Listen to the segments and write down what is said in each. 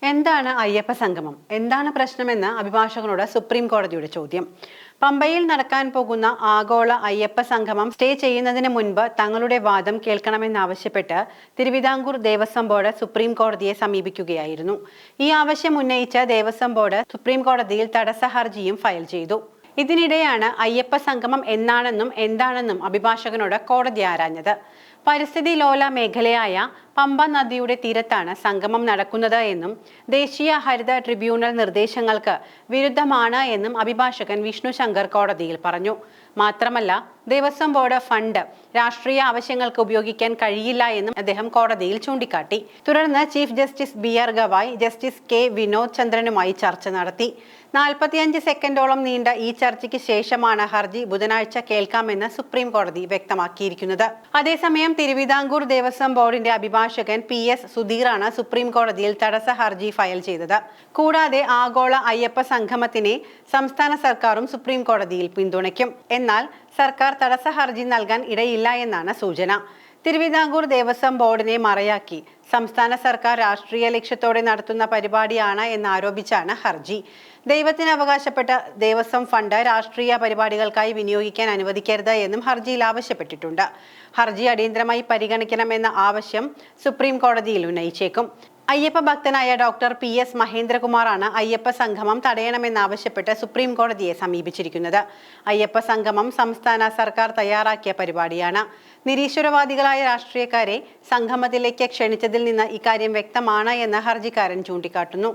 എന്താണ് അയ്യപ്പ സംഗമം? എന്താണ് പ്രശ്നമെന്ന് അഭിഭാഷകനോട് സുപ്രീം കോടതിയുടെ ചോദ്യം. പമ്പയിൽ നടക്കാൻ പോകുന്ന ആഗോള അയ്യപ്പ സംഗമം സ്റ്റേ ചെയ്യുന്നതിന് മുൻപ് തങ്ങളുടെ വാദം കേൾക്കണമെന്നാവശ്യപ്പെട്ട് തിരുവിതാംകൂർ ദേവസ്വം ബോർഡ് സുപ്രീം കോടതിയെ സമീപിക്കുകയായിരുന്നു. ഈ ആവശ്യം ഉന്നയിച്ച് ദേവസ്വം ബോർഡ് സുപ്രീം കോടതിയിൽ തടസ്സ ഹർജിയും ഫയൽ ചെയ്തു. ഇതിനിടെയാണ് അയ്യപ്പ സംഗമം എന്നാണെന്നും എന്താണെന്നും അഭിഭാഷകനോട് കോടതി ആരാഞ്ഞത്. പരിസ്ഥിതി ലോല മേഖലയായ പമ്പ നദിയുടെ തീരത്താണ് സംഗമം നടക്കുന്നത് എന്നും ദേശീയ ഹരിത ട്രിബ്യൂണൽ നിർദ്ദേശങ്ങൾക്ക് വിരുദ്ധമാണ് എന്നും അഭിഭാഷകൻ വിഷ്ണു ശങ്കർ കോടതിയിൽ പറഞ്ഞു. മാത്രമല്ല, ദേവസ്വം ബോർഡ് ഫണ്ട് രാഷ്ട്രീയ ആവശ്യങ്ങൾക്ക് ഉപയോഗിക്കാൻ കഴിയില്ല എന്നും അദ്ദേഹം കോടതിയിൽ ചൂണ്ടിക്കാട്ടി. തുടർന്ന് chief justice BR Gavai justice K Vinod ചന്ദ്രനുമായി ചർച്ച നടത്തി. 45 സെക്കൻഡോളം നീണ്ട ഈ ചർച്ചയ്ക്ക് ശേഷമാണ് ഹർജി ബുധനാഴ്ച കേൾക്കാമെന്ന് സുപ്രീം കോടതി വ്യക്തമാക്കിയിരിക്കുന്നത്. അതേസമയം തിരുവിതാംകൂർ ദേവസ്വം ബോർഡിന്റെ അഭിഭാഷകൻ PS സുധീറാണ് സുപ്രീം കോടതിയിൽ തടസ്സ ഹർജി ഫയൽ ചെയ്തത്. കൂടാതെ ആഗോള അയ്യപ്പ സംഗമത്തിനെ സംസ്ഥാന സർക്കാരും സുപ്രീം കോടതിയിൽ പിന്തുണയ്ക്കും. എന്നാൽ സർക്കാർ തടസ്സ ഹർജി നൽകാൻ ഇടയില്ല എന്നാണ് സൂചന. തിരുവിതാംകൂർ ദേവസ്വം ബോർഡിനെ മറയാക്കി സംസ്ഥാന സർക്കാർ രാഷ്ട്രീയ ലക്ഷ്യത്തോടെ നടത്തുന്ന പരിപാടിയാണ് എന്നാരോപിച്ചാണ് ഹർജി. ദൈവത്തിന് അവകാശപ്പെട്ട ദേവസ്വം ഫണ്ട് രാഷ്ട്രീയ പരിപാടികൾക്കായി വിനിയോഗിക്കാൻ അനുവദിക്കരുത് എന്നും ഹർജിയിൽ ആവശ്യപ്പെട്ടിട്ടുണ്ട്. ഹർജി അടിയന്തരമായി പരിഗണിക്കണമെന്ന ആവശ്യം സുപ്രീം കോടതിയിൽ ഉന്നയിച്ചേക്കും. അയ്യപ്പ ഭക്തനായ ഡോക്ടർ PS മഹേന്ദ്രകുമാറാണ് അയ്യപ്പ സംഗമം തടയണമെന്നാവശ്യപ്പെട്ട് സുപ്രീം കോടതിയെ സമീപിച്ചിരിക്കുന്നത്. അയ്യപ്പ സംഗമം സംസ്ഥാന സർക്കാർ തയ്യാറാക്കിയ പരിപാടിയാണ്. നിരീശ്വരവാദികളായ രാഷ്ട്രീയക്കാരെ സംഗമത്തിലേക്ക് ക്ഷണിച്ചതിൽ നിന്ന് ഇക്കാര്യം വ്യക്തമാണ് എന്ന് ഹർജിക്കാരൻ ചൂണ്ടിക്കാട്ടുന്നു.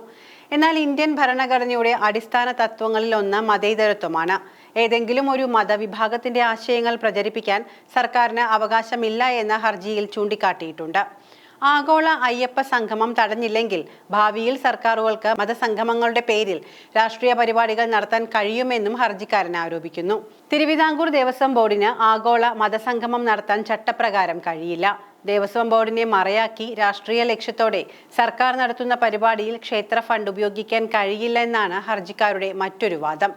എന്നാൽ ഇന്ത്യൻ ഭരണഘടനയുടെ അടിസ്ഥാന തത്വങ്ങളിൽ ഒന്ന് മതേതരത്വമാണ്. ഏതെങ്കിലും ഒരു മതവിഭാഗത്തിന്റെ ആശയങ്ങൾ പ്രചരിപ്പിക്കാൻ സർക്കാരിന് അവകാശമില്ല എന്ന് ഹർജിയിൽ ചൂണ്ടിക്കാട്ടിയിട്ടുണ്ട്. ആഗോള അയ്യപ്പ സംഗമം തടഞ്ഞില്ലെങ്കിൽ ഭാവിയിൽ സർക്കാരുകൾക്ക് മതസംഗമങ്ങളുടെ പേരിൽ രാഷ്ട്രീയ പരിപാടികൾ നടത്താൻ കഴിയുമെന്നും ഹർജിക്കാരൻ ആരോപിക്കുന്നു. തിരുവിതാംകൂർ ദേവസ്വം ബോർഡിന് ആഗോള മതസംഗമം നടത്താൻ ചട്ടപ്രകാരം കഴിയില്ല. ദേവസ്വം ബോർഡിനെ മറയാക്കി രാഷ്ട്രീയ ലക്ഷ്യത്തോടെ സർക്കാർ നടത്തുന്ന പരിപാടിയിൽ ക്ഷേത്ര ഫണ്ട് ഉപയോഗിക്കാൻ കഴിയില്ല എന്നാണ് ഹർജിക്കാരുടെ മറ്റൊരു വാദം.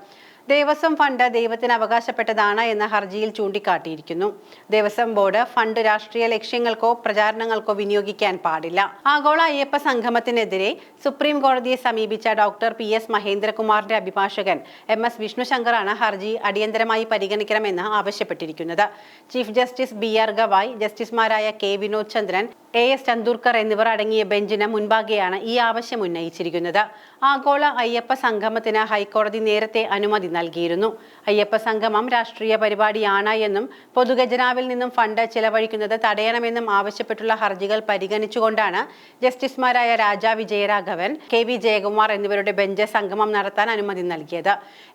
ദേവസ്വം ഫണ്ട് ദൈവത്തിന് അവകാശപ്പെട്ടതാണ് എന്ന് ഹർജിയിൽ ചൂണ്ടിക്കാട്ടിയിരിക്കുന്നു. ദേവസ്വം ബോർഡ് ഫണ്ട് രാഷ്ട്രീയ ലക്ഷ്യങ്ങൾക്കോ പ്രചാരണങ്ങൾക്കോ വിനിയോഗിക്കാൻ പാടില്ല. ആഗോള അയ്യപ്പ സംഗമത്തിനെതിരെ സുപ്രീം കോടതിയെ സമീപിച്ച ഡോക്ടർ PS മഹേന്ദ്രകുമാറിന്റെ അഭിഭാഷകൻ MS വിഷ്ണു ശങ്കറാണ് ഹർജി അടിയന്തരമായി പരിഗണിക്കണമെന്ന് ആവശ്യപ്പെട്ടിരിക്കുന്നത്. ചീഫ് ജസ്റ്റിസ് BR ഗവായ്, ജസ്റ്റിസുമാരായ K വിനോദ് ചന്ദ്രൻ, AS ചന്ദൂർക്കർ എന്നിവർ അടങ്ങിയ ബെഞ്ചിന് മുൻപാകെയാണ് ഈ ആവശ്യം ഉന്നയിച്ചിരിക്കുന്നത്. ആഗോള അയ്യപ്പ സംഗമത്തിന് ഹൈക്കോടതി നേരത്തെ അനുമതി നൽകിയിരുന്നു. അയ്യപ്പ സംഗമം രാഷ്ട്രീയ പരിപാടിയാണ് എന്നും പൊതുഖജനാവിൽ നിന്നും ഫണ്ട് ചെലവഴിക്കുന്നത് തടയണമെന്നും ആവശ്യപ്പെട്ടുള്ള ഹർജികൾ പരിഗണിച്ചുകൊണ്ടാണ് ജസ്റ്റിസുമാരായ രാജാ വിജയരാഘവൻ, KV ജയകുമാർ എന്നിവരുടെ ബെഞ്ച് സംഗമം നടത്താൻ അനുമതി നൽകിയത്.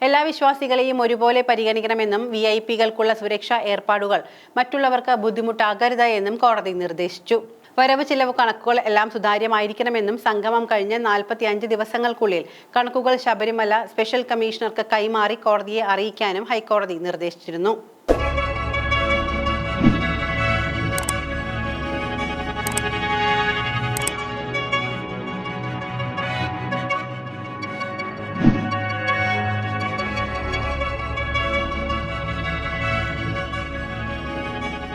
എല്ലാ വിശ്വാസികളെയും ഒരുപോലെ പരിഗണിക്കണമെന്നും VIP-കൾക്കുള്ള സുരക്ഷാ ഏർപ്പാടുകൾ മറ്റുള്ളവർക്ക് ബുദ്ധിമുട്ടാകരുത് എന്നും കോടതി നിർദ്ദേശിച്ചു. വരവ് ചിലവ് കണക്കുകൾ എല്ലാം സുതാര്യമായിരിക്കണമെന്നും സംഗമം കഴിഞ്ഞ് 45 ദിവസങ്ങൾക്കുള്ളിൽ കണക്കുകൾ ശബരിമല സ്പെഷ്യൽ കമ്മീഷണർക്ക് കൈമാറി കോടതിയെ അറിയിക്കാനും ഹൈക്കോടതി നിർദ്ദേശിച്ചിരുന്നു.